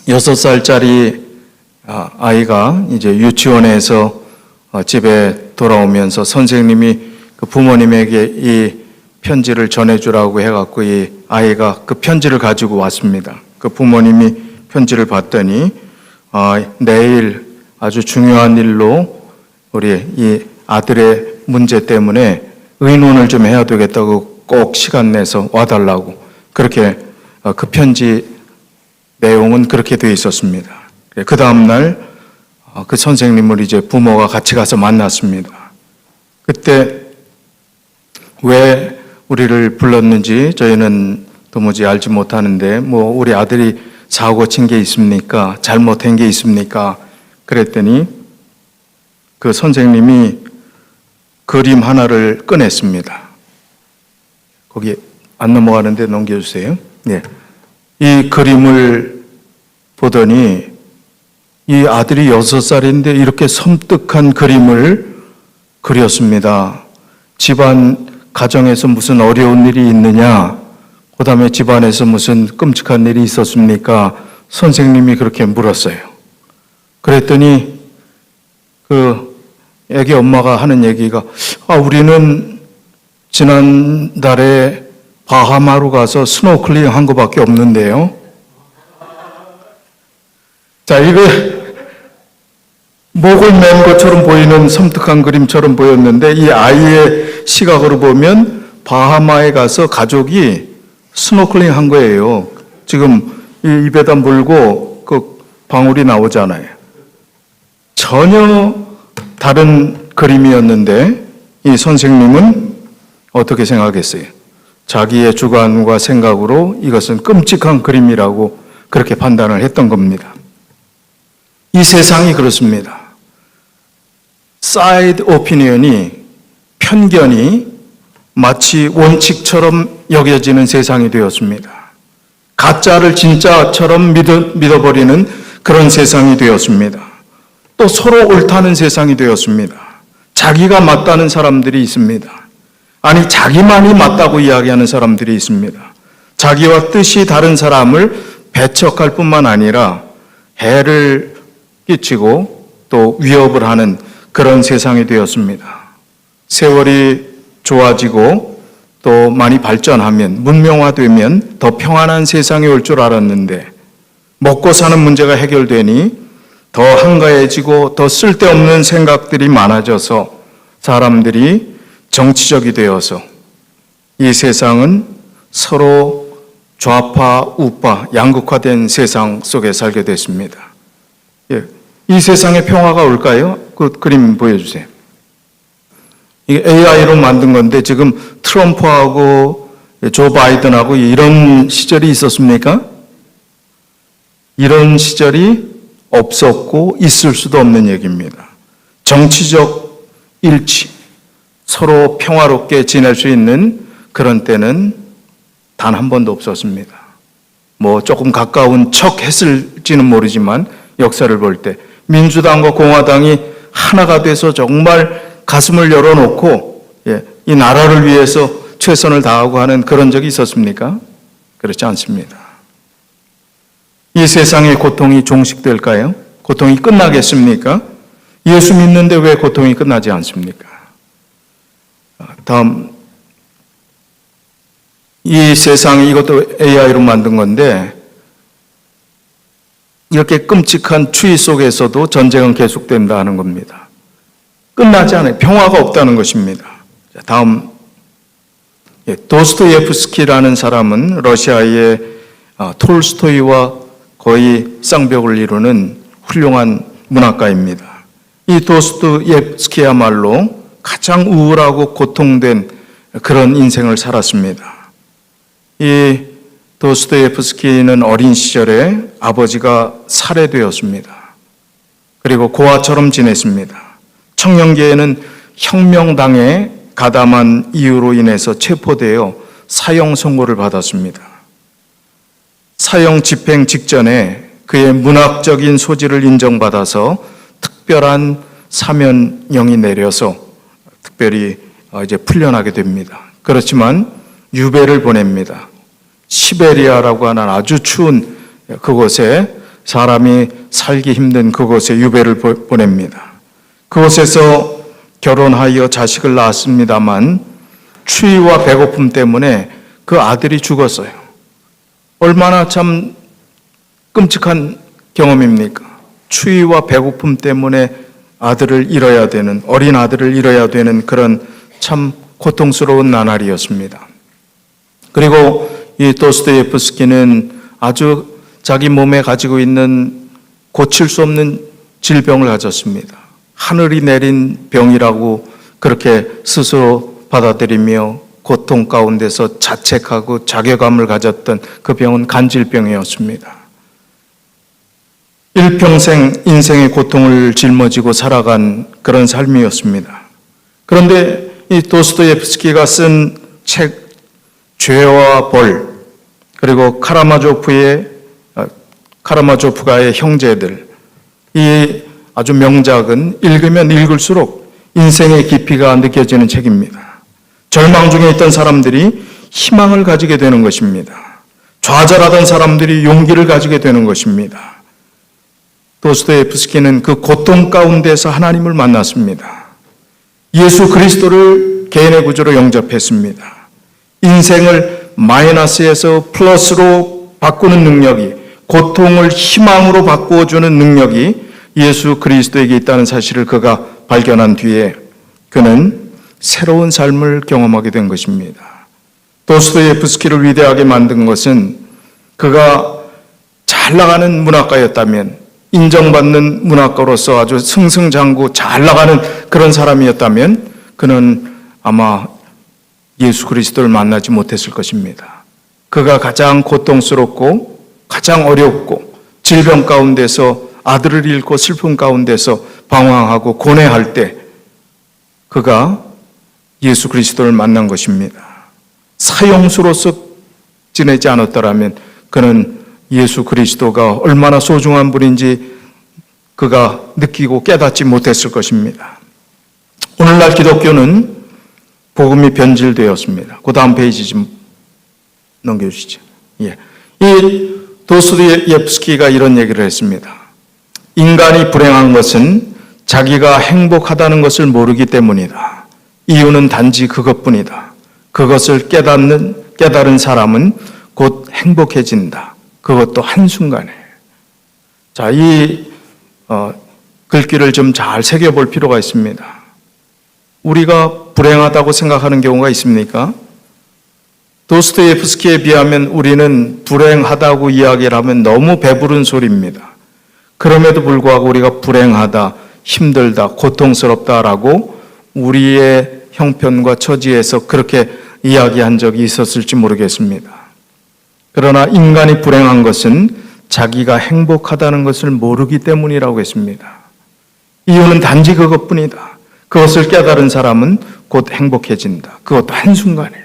6살짜리 아이가 이제 유치원에서 집에 돌아오면서 선생님이 그 부모님에게 이 편지를 전해주라고 해갖고 이 아이가 그 편지를 가지고 왔습니다. 그 부모님이 편지를 봤더니 내일 아주 중요한 일로 우리 이 아들의 문제 때문에 의논을 좀 해야 되겠다고 꼭 시간 내서 와달라고 그렇게 그 편지 내용은 그렇게 되어 있었습니다. 그 다음날 그 선생님을 이제 부모가 같이 가서 만났습니다. 그때 왜 우리를 불렀는지 저희는 도무지 알지 못하는데 우리 아들이 사고 친 게 있습니까? 잘못한 게 있습니까? 그랬더니 그 선생님이 그림 하나를 꺼냈습니다. 거기 안 넘어가는데 넘겨주세요. 네. 이 그림을 보더니 이 아들이 6살인데 이렇게 섬뜩한 그림을 그렸습니다. 집안 가정에서 무슨 어려운 일이 있느냐? 그 다음에 집안에서 무슨 끔찍한 일이 있었습니까? 선생님이 그렇게 물었어요. 그랬더니 그 애기 엄마가 하는 얘기가 우리는 지난달에 바하마로 가서 스노클링 한 거밖에 없는데요. 자, 이거 목을 맨 것처럼 보이는 섬뜩한 그림처럼 보였는데 이 아이의 시각으로 보면 바하마에 가서 가족이 스노클링 한 거예요. 지금 이 입에다 물고 그 방울이 나오잖아요. 전혀 다른 그림이었는데 이 선생님은 어떻게 생각했어요? 자기의 주관과 생각으로 이것은 끔찍한 그림이라고 그렇게 판단을 했던 겁니다. 이 세상이 그렇습니다. 사이드 오피니언이 편견이 마치 원칙처럼 여겨지는 세상이 되었습니다. 가짜를 진짜처럼 믿어버리는 그런 세상이 되었습니다. 또 서로 옳다는 세상이 되었습니다. 자기가 맞다는 사람들이 있습니다. 아니 자기만이 맞다고 이야기하는 사람들이 있습니다. 자기와 뜻이 다른 사람을 배척할 뿐만 아니라 해를 끼치고 또 위협을 하는 그런 세상이 되었습니다. 세월이 좋아지고 또 많이 발전하면 문명화되면 더 평안한 세상이 올 줄 알았는데 먹고 사는 문제가 해결되니 더 한가해지고 더 쓸데없는 생각들이 많아져서 사람들이 정치적이 되어서 이 세상은 서로 좌파, 우파, 양극화된 세상 속에 살게 됐습니다. 이 세상에 평화가 올까요? 그 그림 보여주세요. 이게 AI로 만든 건데 지금 트럼프하고 조 바이든하고 이런 시절이 있었습니까? 이런 시절이 없었고 있을 수도 없는 얘기입니다. 정치적 일치, 서로 평화롭게 지낼 수 있는 그런 때는 단 한 번도 없었습니다. 조금 가까운 척 했을지는 모르지만 역사를 볼 때 민주당과 공화당이 하나가 돼서 정말 가슴을 열어놓고 이 나라를 위해서 최선을 다하고 하는 그런 적이 있었습니까? 그렇지 않습니다. 이 세상의 고통이 종식될까요? 고통이 끝나겠습니까? 예수 믿는데 왜 고통이 끝나지 않습니까? 다음, 이 세상이 이것도 AI로 만든 건데 이렇게 끔찍한 추위 속에서도 전쟁은 계속된다는 겁니다. 끝나지 않아요. 평화가 없다는 것입니다. 다음, 도스토예프스키라는 사람은 러시아의 톨스토이와 거의 쌍벽을 이루는 훌륭한 문학가입니다. 이 도스토예프스키야말로 가장 우울하고 고통된 그런 인생을 살았습니다. 이 도스토예프스키는 어린 시절에 아버지가 살해되었습니다. 그리고 고아처럼 지냈습니다. 청년기에는 혁명당에 가담한 이유로 인해서 체포되어 사형 선고를 받았습니다. 사형 집행 직전에 그의 문학적인 소질을 인정받아서 특별한 사면령이 내려서 특별히 이제 풀려나게 됩니다. 그렇지만 유배를 보냅니다. 시베리아라고 하는 아주 추운 그곳에 사람이 살기 힘든 그곳에 유배를 보냅니다. 그곳에서 결혼하여 자식을 낳았습니다만 추위와 배고픔 때문에 그 아들이 죽었어요. 얼마나 참 끔찍한 경험입니까? 추위와 배고픔 때문에 아들을 잃어야 되는, 어린 아들을 잃어야 되는 그런 참 고통스러운 나날이었습니다. 그리고 이 도스토옙스키는 아주 자기 몸에 가지고 있는 고칠 수 없는 질병을 가졌습니다. 하늘이 내린 병이라고 그렇게 스스로 받아들이며 고통 가운데서 자책하고 자괴감을 가졌던 그 병은 간질병이었습니다. 일평생 인생의 고통을 짊어지고 살아간 그런 삶이었습니다. 그런데 이 도스토옙스키가 쓴 책 죄와 벌, 그리고 카라마조프가의 형제들, 이 아주 명작은 읽으면 읽을수록 인생의 깊이가 느껴지는 책입니다. 절망 중에 있던 사람들이 희망을 가지게 되는 것입니다. 좌절하던 사람들이 용기를 가지게 되는 것입니다. 도스토옙스키는 그 고통 가운데서 하나님을 만났습니다. 예수 그리스도를 개인의 구주로 영접했습니다. 인생을 마이너스에서 플러스로 바꾸는 능력이, 고통을 희망으로 바꾸어주는 능력이 예수 그리스도에게 있다는 사실을 그가 발견한 뒤에 그는 새로운 삶을 경험하게 된 것입니다. 도스토옙스키를 위대하게 만든 것은 그가 잘 나가는 문학가였다면, 인정받는 문학가로서 아주 승승장구 잘 나가는 그런 사람이었다면 그는 아마 예수 그리스도를 만나지 못했을 것입니다. 그가 가장 고통스럽고 가장 어렵고 질병 가운데서 아들을 잃고 슬픔 가운데서 방황하고 고뇌할 때 그가 예수 그리스도를 만난 것입니다. 사형수로서 지내지 않았더라면 그는 예수 그리스도가 얼마나 소중한 분인지 그가 느끼고 깨닫지 못했을 것입니다. 오늘날 기독교는 복음이 변질되었습니다. 그 다음 페이지 좀 넘겨주시죠. 예. 이 도스토옙스키가 이런 얘기를 했습니다. 인간이 불행한 것은 자기가 행복하다는 것을 모르기 때문이다. 이유는 단지 그것뿐이다. 그것을 깨달은 사람은 곧 행복해진다. 그것도 한순간에. 자, 이 글귀를 좀 잘 새겨볼 필요가 있습니다. 우리가 불행하다고 생각하는 경우가 있습니까? 도스토옙스키에 비하면 우리는 불행하다고 이야기를 하면 너무 배부른 소리입니다. 그럼에도 불구하고 우리가 불행하다, 힘들다, 고통스럽다라고 우리의 형편과 처지에서 그렇게 이야기한 적이 있었을지 모르겠습니다. 그러나 인간이 불행한 것은 자기가 행복하다는 것을 모르기 때문이라고 했습니다. 이유는 단지 그것뿐이다. 그것을 깨달은 사람은 곧 행복해진다. 그것도 한순간에.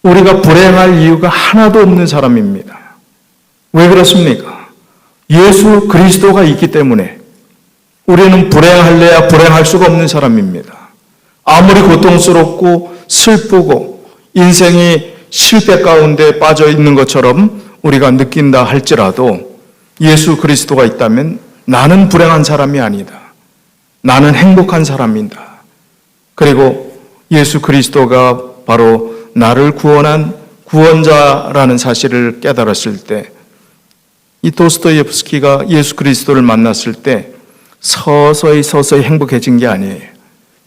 우리가 불행할 이유가 하나도 없는 사람입니다. 왜 그렇습니까? 예수 그리스도가 있기 때문에 우리는 불행할래야 불행할 수가 없는 사람입니다. 아무리 고통스럽고 슬프고 인생이 실패 가운데 빠져 있는 것처럼 우리가 느낀다 할지라도 예수 그리스도가 있다면 나는 불행한 사람이 아니다. 나는 행복한 사람이다. 그리고 예수 그리스도가 바로 나를 구원한 구원자라는 사실을 깨달았을 때, 이 도스토옙스키가 예수 그리스도를 만났을 때 서서히 행복해진 게 아니에요.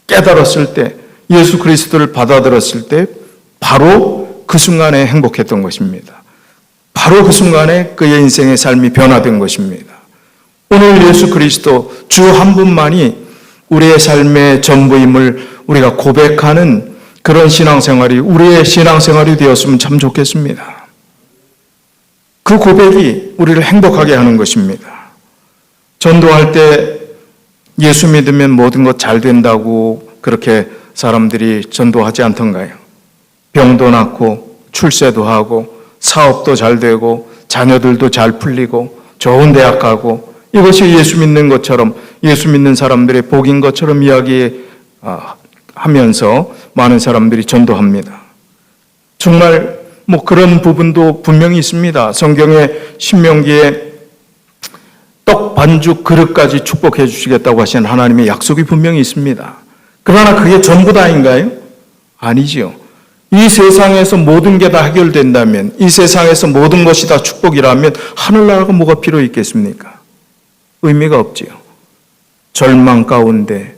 깨달았을 때, 예수 그리스도를 받아들였을 때 바로 그 순간에 행복했던 것입니다. 바로 그 순간에 그의 인생의 삶이 변화된 것입니다. 오늘 예수 그리스도 주 한 분만이 우리의 삶의 전부임을 우리가 고백하는 그런 신앙생활이 우리의 신앙생활이 되었으면 참 좋겠습니다. 그 고백이 우리를 행복하게 하는 것입니다. 전도할 때 예수 믿으면 모든 것 잘 된다고 그렇게 사람들이 전도하지 않던가요? 병도 낫고 출세도 하고 사업도 잘 되고 자녀들도 잘 풀리고 좋은 대학 가고, 이것이 예수 믿는 것처럼, 예수 믿는 사람들의 복인 것처럼 이야기하면서 많은 사람들이 전도합니다. 정말 뭐 그런 부분도 분명히 있습니다. 성경의 신명기에 떡 반죽 그릇까지 축복해 주시겠다고 하신 하나님의 약속이 분명히 있습니다. 그러나 그게 전부 다인가요? 아니지요. 이 세상에서 모든 게 다 해결된다면, 이 세상에서 모든 것이 다 축복이라면 하늘나라가 뭐가 필요 있겠습니까? 의미가 없지요. 절망 가운데,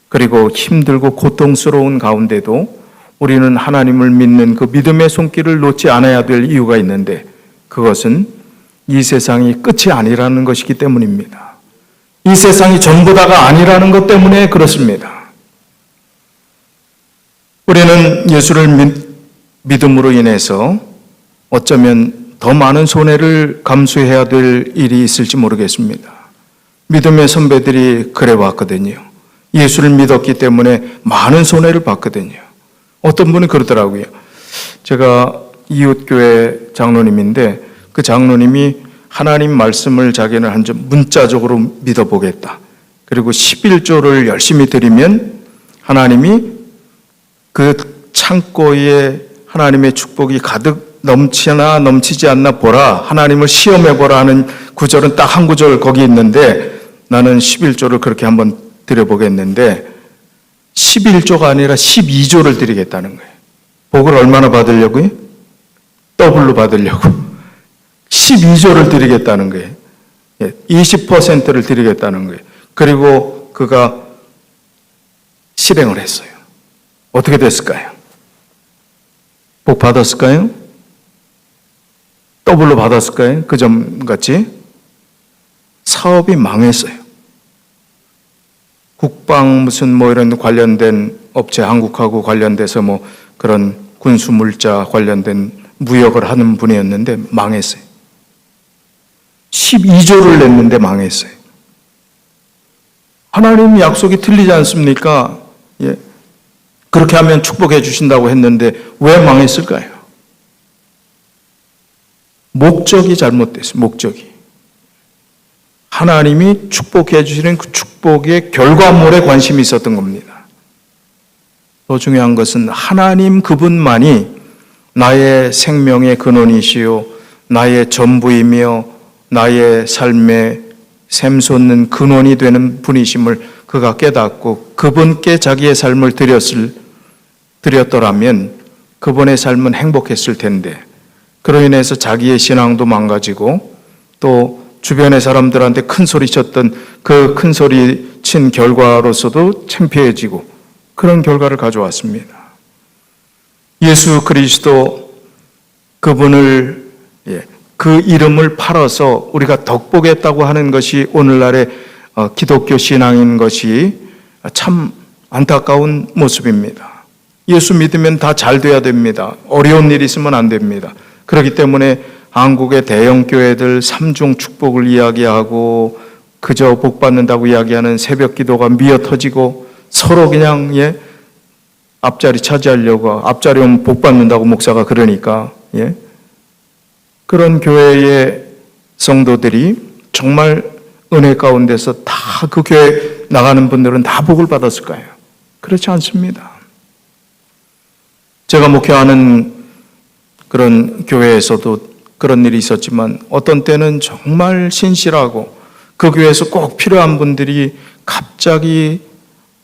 그리고 힘들고 고통스러운 가운데도 우리는 하나님을 믿는 그 믿음의 손길을 놓지 않아야 될 이유가 있는데, 그것은 이 세상이 끝이 아니라는 것이기 때문입니다. 이 세상이 전부 다가 아니라는 것 때문에 그렇습니다. 우리는 예수를 믿음으로 인해서 어쩌면 더 많은 손해를 감수해야 될 일이 있을지 모르겠습니다. 믿음의 선배들이 그래 왔거든요. 예수를 믿었기 때문에 많은 손해를 봤거든요. 어떤 분은 그러더라고요. 제가 이웃교회 장로님인데 그 장로님이 하나님 말씀을 자기는 한 점 문자적으로 믿어보겠다. 그리고 11조를 열심히 드리면 하나님이 그 창고에 하나님의 축복이 가득 넘치나 넘치지 않나 보라. 하나님을 시험해보라 하는 구절은 딱 한 구절 거기 있는데 나는 11조를 그렇게 한번 드려보겠는데 11조가 아니라 12조를 드리겠다는 거예요. 복을 얼마나 받으려고요? 더블로 받으려고. 12조를 드리겠다는 거예요. 20%를 드리겠다는 거예요. 그리고 그가 실행을 했어요. 어떻게 됐을까요? 복 받았을까요? 더블로 받았을까요? 그 점같이? 사업이 망했어요. 국방 무슨 뭐 이런 관련된 업체, 한국하고 관련돼서 뭐 그런 군수물자 관련된 무역을 하는 분이었는데 망했어요. 12조를 냈는데 망했어요. 하나님 약속이 틀리지 않습니까? 예. 그렇게 하면 축복해 주신다고 했는데 왜 망했을까요? 목적이 잘못됐어요. 목적이. 하나님이 축복해 주시는 그 축복의 결과물에 관심이 있었던 겁니다. 더 중요한 것은 하나님 그분만이 나의 생명의 근원이시요 나의 전부이며 나의 삶의 샘솟는 근원이 되는 분이심을 그가 깨닫고 그분께 자기의 삶을 드렸더라면 그분의 삶은 행복했을 텐데 그로 인해서 자기의 신앙도 망가지고 또 주변의 사람들한테 큰 소리 쳤던 그 큰 소리 친 결과로서도 창피해지고 그런 결과를 가져왔습니다. 예수 그리스도 그분을 그 이름을 팔아서 우리가 덕보겠다고 하는 것이 오늘날의 기독교 신앙인 것이 참 안타까운 모습입니다. 예수 믿으면 다 잘 돼야 됩니다. 어려운 일 있으면 안 됩니다. 그렇기 때문에 한국의 대형 교회들 삼중 축복을 이야기하고 그저 복 받는다고 이야기하는 새벽 기도가 미어 터지고 서로 그냥 앞자리 차지하려고 앞자리 오면 복 받는다고 목사가 그러니까 그런 교회의 성도들이 정말 은혜 가운데서 다 그 교회 나가는 분들은 다 복을 받았을까요? 그렇지 않습니다. 제가 목회하는 그런 교회에서도 그런 일이 있었지만 어떤 때는 정말 신실하고 그 교회에서 꼭 필요한 분들이 갑자기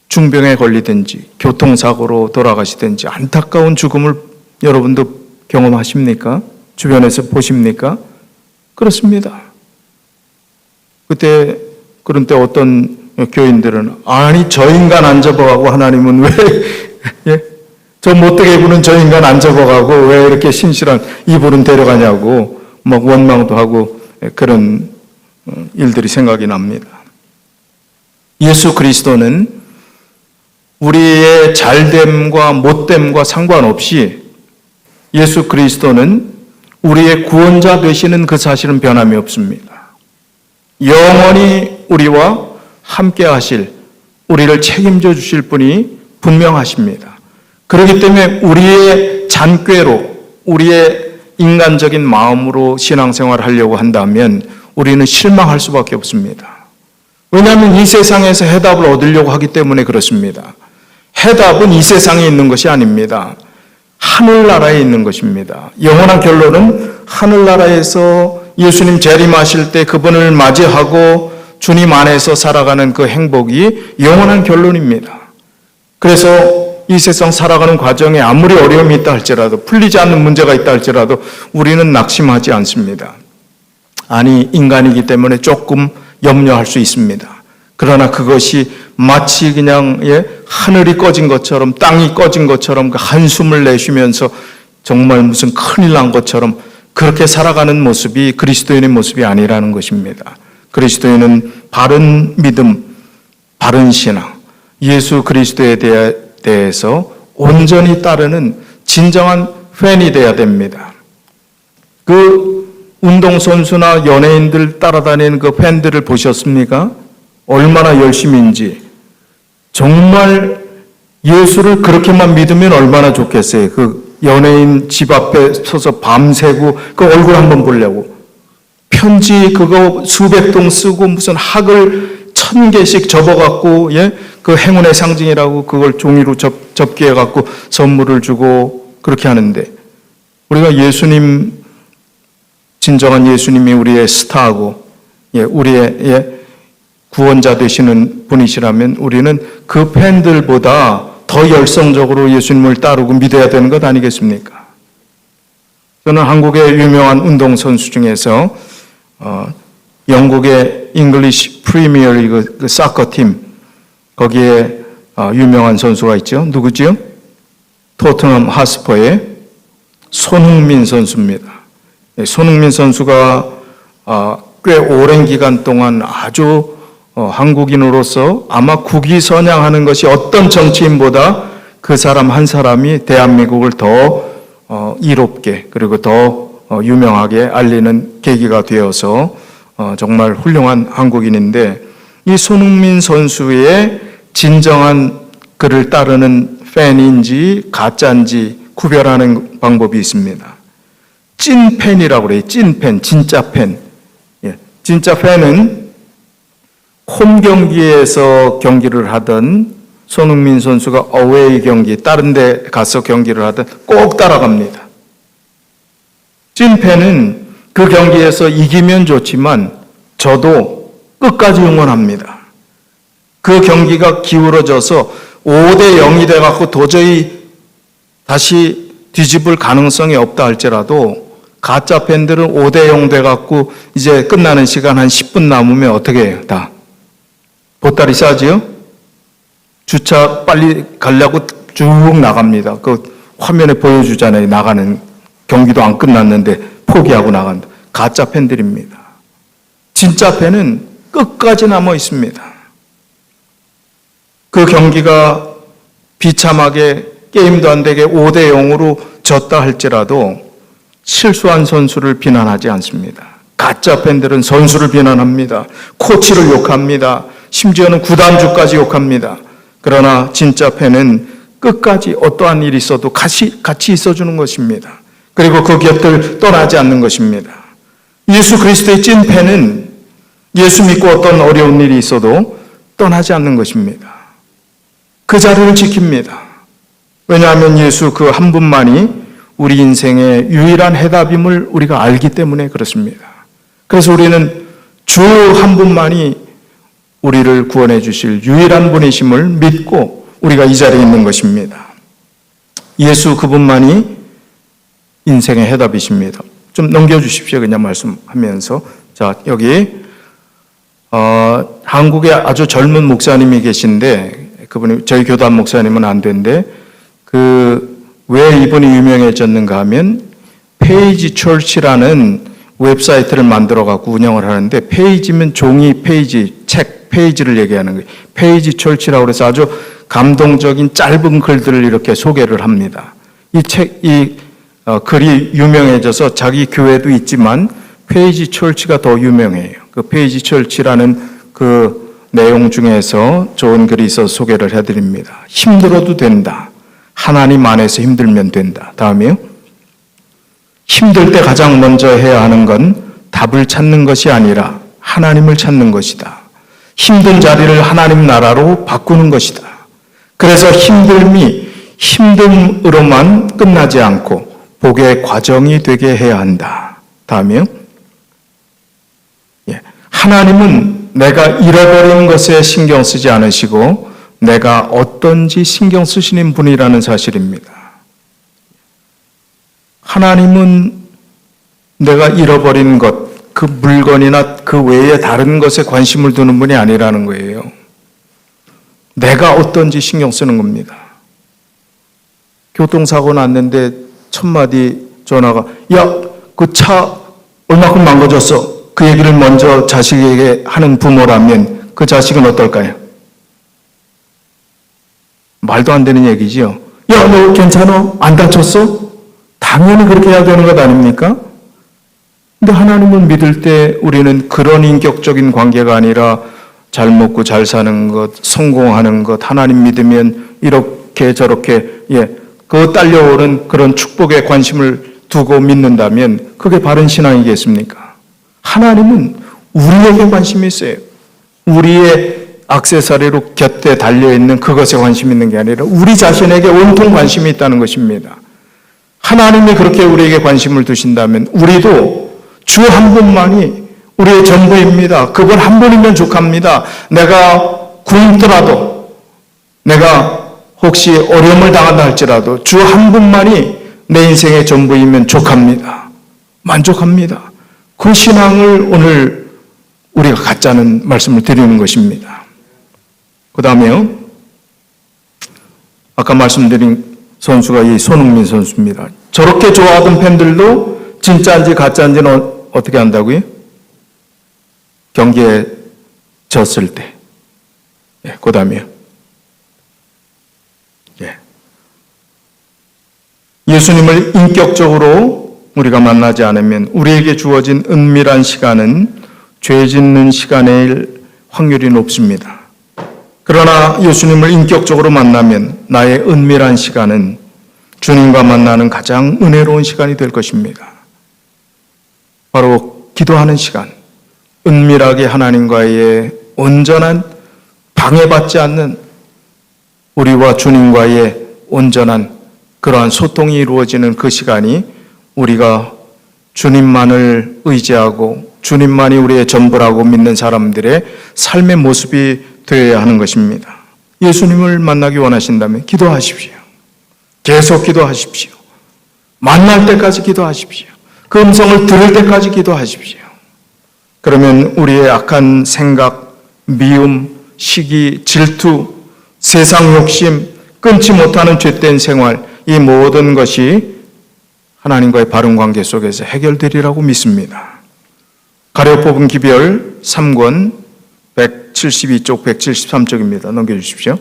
중병에 걸리든지 교통사고로 돌아가시든지 안타까운 죽음을 여러분도 경험하십니까? 주변에서 보십니까? 그렇습니다. 그런 때 어떤 교인들은 아니 저 인간 안 접어가고 하나님은 왜 저 못되게 구는 저 인간 안 접어가고 왜 이렇게 신실한 이분은 데려가냐고 막 원망도 하고 그런 일들이 생각이 납니다. 예수 그리스도는 우리의 잘됨과 못됨과 상관없이 예수 그리스도는 우리의 구원자 되시는 그 사실은 변함이 없습니다. 영원히 우리와 함께 하실, 우리를 책임져 주실 분이 분명하십니다. 그렇기 때문에 우리의 잔꾀로, 우리의 인간적인 마음으로 신앙생활을 하려고 한다면 우리는 실망할 수밖에 없습니다. 왜냐하면 이 세상에서 해답을 얻으려고 하기 때문에 그렇습니다. 해답은 이 세상에 있는 것이 아닙니다. 하늘나라에 있는 것입니다. 영원한 결론은 하늘나라에서 예수님 재림하실 때 그분을 맞이하고 주님 안에서 살아가는 그 행복이 영원한 결론입니다. 그래서 이 세상 살아가는 과정에 아무리 어려움이 있다 할지라도, 풀리지 않는 문제가 있다 할지라도 우리는 낙심하지 않습니다. 아니, 인간이기 때문에 조금 염려할 수 있습니다. 그러나 그것이 마치 그냥 하늘이 꺼진 것처럼, 땅이 꺼진 것처럼 그 한숨을 내쉬면서 정말 무슨 큰일 난 것처럼 그렇게 살아가는 모습이 그리스도인의 모습이 아니라는 것입니다. 그리스도인은 바른 믿음, 바른 신앙, 예수 그리스도에 대해서 온전히 따르는 진정한 팬이 되어야 됩니다. 그 운동선수나 연예인들 따라다니는 그 팬들을 보셨습니까? 얼마나 열심인지. 정말 예수를 그렇게만 믿으면 얼마나 좋겠어요. 그 연예인 집 앞에 서서 밤새고 그 얼굴 한번 보려고. 편지 그거 수백 통 쓰고 무슨 학을 1000개씩 접어갖고, 그 행운의 상징이라고 그걸 종이로 접기해갖고 선물을 주고 그렇게 하는데, 우리가 예수님, 진정한 예수님이 우리의 스타하고, 우리의 구원자 되시는 분이시라면 우리는 그 팬들보다 더 열성적으로 예수님을 따르고 믿어야 되는 것 아니겠습니까? 저는 한국의 유명한 운동선수 중에서 영국의 잉글리시 프리미어 리그 그 사커팀, 거기에 유명한 선수가 있죠. 누구죠? 토트넘 하스퍼의 손흥민 선수입니다. 손흥민 선수가 꽤 오랜 기간 동안 아주 한국인으로서 아마 국위선양하는 것이 어떤 정치인보다 그 사람 한 사람이 대한민국을 더 이롭게 그리고 더 유명하게 알리는 계기가 되어서 정말 훌륭한 한국인인데, 이 손흥민 선수의 진정한 그를 따르는 팬인지 가짜인지 구별하는 방법이 있습니다. 찐 팬이라고 그래요. 찐 팬, 진짜 팬. 진짜 팬은 홈 경기에서 경기를 하던 손흥민 선수가 어웨이 경기, 다른 데 가서 경기를 하든 꼭 따라갑니다. 찐 팬은 그 경기에서 이기면 좋지만 저도 끝까지 응원합니다. 그 경기가 기울어져서 5대 0이 돼갖고 도저히 다시 뒤집을 가능성이 없다 할지라도 가짜 팬들은 5대 0 돼갖고 이제 끝나는 시간 한 10분 남으면 어떻게 해요? 다 보따리 싸지요? 주차 빨리 가려고 쭉 나갑니다. 그 화면에 보여주잖아요. 나가는, 경기도 안 끝났는데 포기하고 나간다. 가짜 팬들입니다. 진짜 팬은 끝까지 남아 있습니다. 그 경기가 비참하게 게임도 안 되게 5대 0으로 졌다 할지라도 실수한 선수를 비난하지 않습니다. 가짜 팬들은 선수를 비난합니다. 코치를 욕합니다. 심지어는 구단주까지 욕합니다. 그러나 진짜 팬은 끝까지 어떠한 일이 있어도 같이 있어주는 것입니다. 그리고 그 곁을 떠나지 않는 것입니다. 예수 그리스도의 찐 팬은 예수 믿고 어떤 어려운 일이 있어도 떠나지 않는 것입니다. 그 자리를 지킵니다. 왜냐하면 예수 그 한 분만이 우리 인생의 유일한 해답임을 우리가 알기 때문에 그렇습니다. 그래서 우리는 주 한 분만이 우리를 구원해 주실 유일한 분이심을 믿고 우리가 이 자리에 있는 것입니다. 예수 그분만이 인생의 해답이십니다. 좀 넘겨주십시오. 그냥 말씀하면서. 자, 여기 한국에 아주 젊은 목사님이 계신데, 그분이 저희 교단 목사님은 안 된대. 왜 이분이 유명해졌는가 하면 페이지 철치라는 웹사이트를 만들어 갖고 운영을 하는데, 페이지면 종이 페이지, 책 페이지를 얘기하는 거예요. 페이지 철치라고 해서 아주 감동적인 짧은 글들을 이렇게 소개를 합니다. 이 글이 유명해져서 자기 교회도 있지만 페이지 철치가 더 유명해요. 그 페이지 철치라는 그 내용 중에서 좋은 글이 있어서 소개를 해드립니다. 힘들어도 된다. 하나님 안에서 힘들면 된다. 다음이요. 힘들 때 가장 먼저 해야 하는 건 답을 찾는 것이 아니라 하나님을 찾는 것이다. 힘든 자리를 하나님 나라로 바꾸는 것이다. 그래서 힘듦으로만 끝나지 않고 복의 과정이 되게 해야 한다. 다음이요. 하나님은 내가 잃어버린 것에 신경 쓰지 않으시고 내가 어떤지 신경 쓰시는 분이라는 사실입니다. 하나님은 내가 잃어버린 것, 그 물건이나 그 외에 다른 것에 관심을 두는 분이 아니라는 거예요. 내가 어떤지 신경 쓰는 겁니다. 교통사고 났는데 첫 마디 전화가, 야, 그 차 얼마큼 망가졌어? 그 얘기를 먼저 자식에게 하는 부모라면 그 자식은 어떨까요? 말도 안 되는 얘기지요. 야, 너 괜찮아? 안 다쳤어? 당연히 그렇게 해야 되는 것 아닙니까? 근데 하나님을 믿을 때 우리는 그런 인격적인 관계가 아니라 잘 먹고 잘 사는 것, 성공하는 것, 하나님 믿으면 이렇게 저렇게, 그 딸려오는 그런 축복에 관심을 두고 믿는다면 그게 바른 신앙이겠습니까? 하나님은 우리에게 관심이 있어요. 우리의 액세서리로 곁에 달려있는 그것에 관심이 있는 게 아니라 우리 자신에게 온통 관심이 있다는 것입니다. 하나님이 그렇게 우리에게 관심을 두신다면 우리도 주 한 분만이 우리의 전부입니다. 그분 한 분이면 족합니다. 내가 굶더라도, 내가 혹시 어려움을 당한다 할지라도 주 한 분만이 내 인생의 전부이면 족합니다. 만족합니다. 그 신앙을 오늘 우리가 갖자는 말씀을 드리는 것입니다. 그 다음에요. 아까 말씀드린 선수가 이 손흥민 선수입니다. 저렇게 좋아하던 팬들도 진짜인지 가짜인지는 어떻게 한다고요? 경기에 졌을 때. 그 다음에요. 예수님을 인격적으로 우리가 만나지 않으면 우리에게 주어진 은밀한 시간은 죄 짓는 시간일 확률이 높습니다. 그러나 예수님을 인격적으로 만나면 나의 은밀한 시간은 주님과 만나는 가장 은혜로운 시간이 될 것입니다. 바로 기도하는 시간, 은밀하게 하나님과의 온전한 방해받지 않는 우리와 주님과의 온전한 그러한 소통이 이루어지는 그 시간이 우리가 주님만을 의지하고 주님만이 우리의 전부라고 믿는 사람들의 삶의 모습이 되어야 하는 것입니다. 예수님을 만나기 원하신다면 기도하십시오. 계속 기도하십시오. 만날 때까지 기도하십시오. 그 음성을 들을 때까지 기도하십시오. 그러면 우리의 악한 생각, 미움, 시기, 질투, 세상 욕심, 끊지 못하는 죄된 생활, 이 모든 것이 하나님과의 바른 관계 속에서 해결되리라고 믿습니다. 가려 뽑은 기별 3권 172쪽 173쪽입니다. 넘겨주십시오.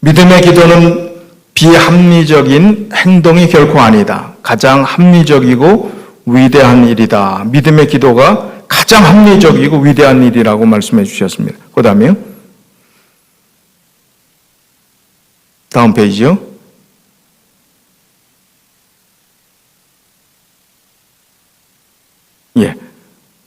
믿음의 기도는 비합리적인 행동이 결코 아니다. 가장 합리적이고 위대한 일이다. 믿음의 기도가 가장 합리적이고 위대한 일이라고 말씀해 주셨습니다. 그 다음에요. 다음 페이지요.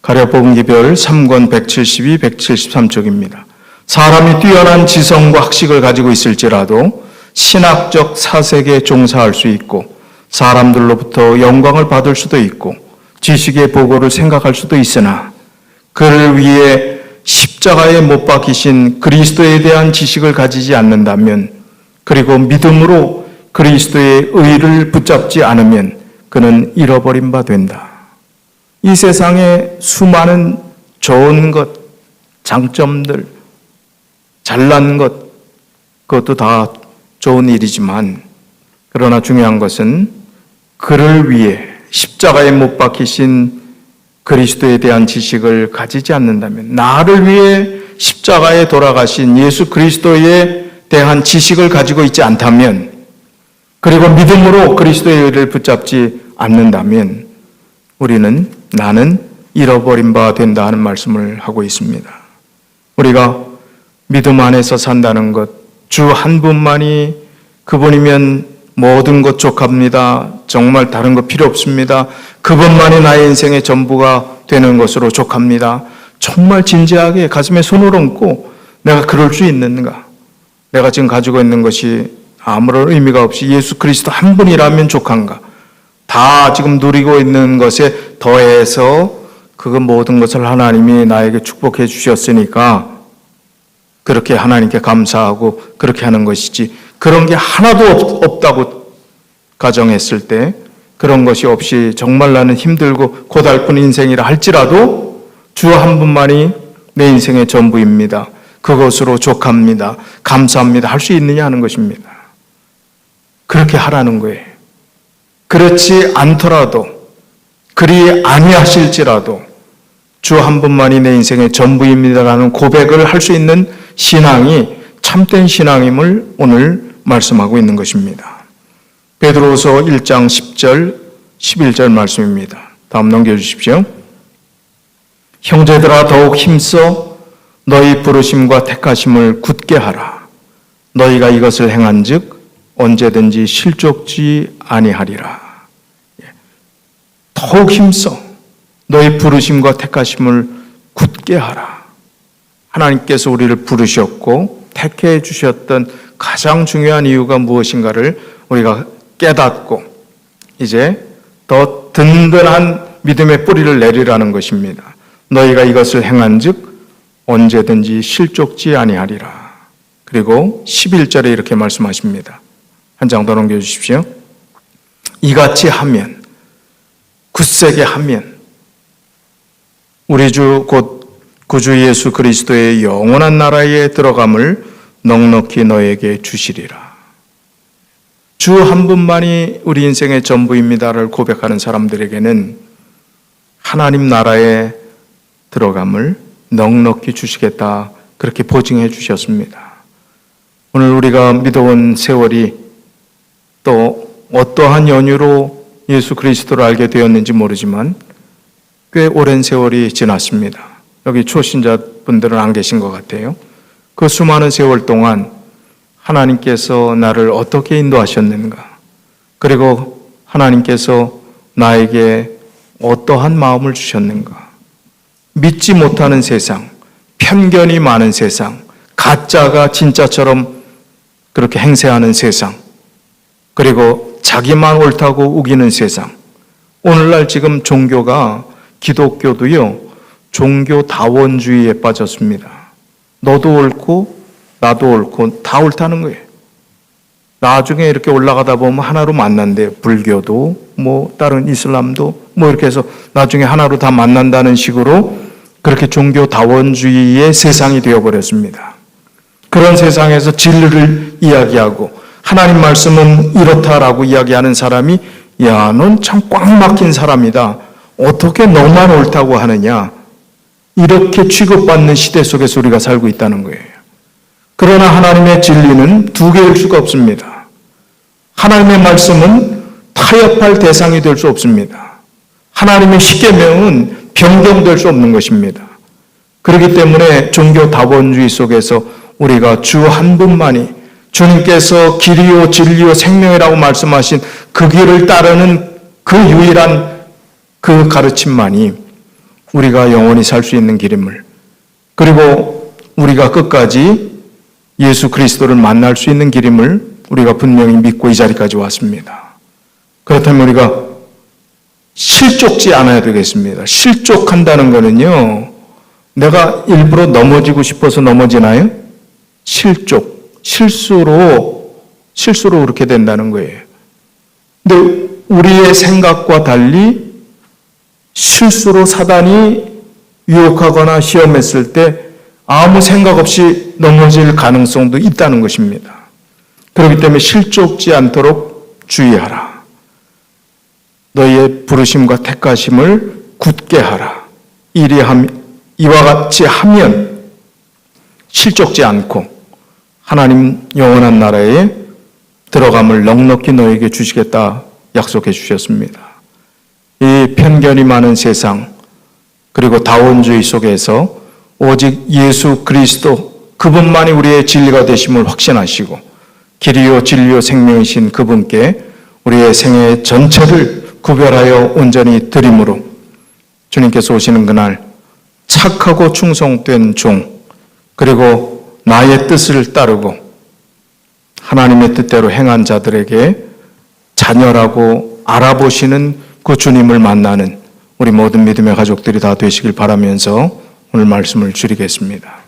가려 뽑은 기별 3권 172, 173쪽입니다. 사람이 뛰어난 지성과 학식을 가지고 있을지라도 신학적 사색에 종사할 수 있고 사람들로부터 영광을 받을 수도 있고 지식의 보고를 생각할 수도 있으나 그를 위해 십자가에 못 박히신 그리스도에 대한 지식을 가지지 않는다면 그리고 믿음으로 그리스도의 의를 붙잡지 않으면 그는 잃어버린 바 된다. 이 세상에 수많은 좋은 것, 장점들, 잘난 것, 그것도 다 좋은 일이지만 그러나 중요한 것은 그를 위해 십자가에 못 박히신 그리스도에 대한 지식을 가지지 않는다면 나를 위해 십자가에 돌아가신 예수 그리스도에 대한 지식을 가지고 있지 않다면 그리고 믿음으로 그리스도의 의를 붙잡지 않는다면 나는 잃어버린 바 된다 하는 말씀을 하고 있습니다. 우리가 믿음 안에서 산다는 것, 주 한 분만이 그분이면 모든 것 족합니다. 정말 다른 것 필요 없습니다. 그분만이 나의 인생의 전부가 되는 것으로 족합니다. 정말 진지하게 가슴에 손을 얹고 내가 그럴 수 있는가? 내가 지금 가지고 있는 것이 아무런 의미가 없이 예수 그리스도 한 분이라면 족한가? 다 지금 누리고 있는 것에 더해서 그 모든 것을 하나님이 나에게 축복해 주셨으니까 그렇게 하나님께 감사하고 그렇게 하는 것이지, 그런 게 하나도 없다고 가정했을 때, 그런 것이 없이 정말 나는 힘들고 고달픈 인생이라 할지라도 주 한 분만이 내 인생의 전부입니다, 그것으로 족합니다, 감사합니다 할 수 있느냐 하는 것입니다. 그렇게 하라는 거예요. 그렇지 않더라도, 그리 아니하실지라도 주 한 분만이 내 인생의 전부입니다라는 고백을 할 수 있는 신앙이 참된 신앙임을 오늘 말씀하고 있는 것입니다. 베드로후서 1장 10절, 11절 말씀입니다. 다음 넘겨주십시오. 형제들아, 더욱 힘써 너희 부르심과 택하심을 굳게 하라. 너희가 이것을 행한즉 언제든지 실족지 아니하리라. 더욱 힘써 너희 부르심과 택하심을 굳게 하라. 하나님께서 우리를 부르셨고 택해 주셨던 가장 중요한 이유가 무엇인가를 우리가 깨닫고 이제 더 든든한 믿음의 뿌리를 내리라는 것입니다. 너희가 이것을 행한즉 언제든지 실족지 아니하리라. 그리고 11절에 이렇게 말씀하십니다. 한 장 더 넘겨주십시오. 이같이 하면, 굳세게 하면 우리 주 곧 구주 예수 그리스도의 영원한 나라에 들어감을 넉넉히 너에게 주시리라. 주 한 분만이 우리 인생의 전부입니다를 고백하는 사람들에게는 하나님 나라에 들어감을 넉넉히 주시겠다, 그렇게 보증해 주셨습니다. 오늘 우리가 믿어온 세월이 또 어떠한 연유로 예수 그리스도를 알게 되었는지 모르지만 꽤 오랜 세월이 지났습니다. 여기 초신자분들은 안 계신 것 같아요. 그 수많은 세월 동안 하나님께서 나를 어떻게 인도하셨는가, 그리고 하나님께서 나에게 어떠한 마음을 주셨는가, 믿지 못하는 세상, 편견이 많은 세상, 가짜가 진짜처럼 그렇게 행세하는 세상, 그리고 자기만 옳다고 우기는 세상. 오늘날 지금 종교가, 기독교도요, 종교다원주의에 빠졌습니다. 너도 옳고 나도 옳고 다 옳다는 거예요. 나중에 이렇게 올라가다 보면 하나로 만난대요. 불교도 뭐 다른 이슬람도 뭐 이렇게 해서 나중에 하나로 다 만난다는 식으로 그렇게 종교다원주의의 세상이 되어버렸습니다. 그런 세상에서 진리를 이야기하고 하나님 말씀은 이렇다라고 이야기하는 사람이, 야, 넌 참 꽉 막힌 사람이다, 어떻게 너만 옳다고 하느냐, 이렇게 취급받는 시대 속에서 우리가 살고 있다는 거예요. 그러나 하나님의 진리는 두 개일 수가 없습니다. 하나님의 말씀은 타협할 대상이 될 수 없습니다. 하나님의 십계명은 변경될 수 없는 것입니다. 그렇기 때문에 종교다원주의 속에서 우리가 주 한 분만이, 주님께서 길이요 진리요 생명이라고 말씀하신 그 길을 따르는 그 유일한 그 가르침만이 우리가 영원히 살 수 있는 길임을, 그리고 우리가 끝까지 예수 그리스도를 만날 수 있는 길임을 우리가 분명히 믿고 이 자리까지 왔습니다. 그렇다면 우리가 실족지 않아야 되겠습니다. 실족한다는 거는요, 내가 일부러 넘어지고 싶어서 넘어지나요? 실족, 실수로 그렇게 된다는 거예요. 근데 우리의 생각과 달리 실수로 사단이 유혹하거나 시험했을 때 아무 생각 없이 넘어질 가능성도 있다는 것입니다. 그렇기 때문에 실족지 않도록 주의하라. 너희의 부르심과 택하심을 굳게 하라. 이와 같이 하면 실족지 않고 하나님 영원한 나라에 들어감을 넉넉히 너에게 주시겠다 약속해 주셨습니다. 이 편견이 많은 세상, 그리고 다원주의 속에서 오직 예수 그리스도 그분만이 우리의 진리가 되심을 확신하시고 길이요 진리요 생명이신 그분께 우리의 생애 전체를 구별하여 온전히 드림으로 주님께서 오시는 그날 착하고 충성된 종, 그리고 나의 뜻을 따르고 하나님의 뜻대로 행한 자들에게 자녀라고 알아보시는 그 주님을 만나는 우리 모든 믿음의 가족들이 다 되시길 바라면서 오늘 말씀을 줄이겠습니다.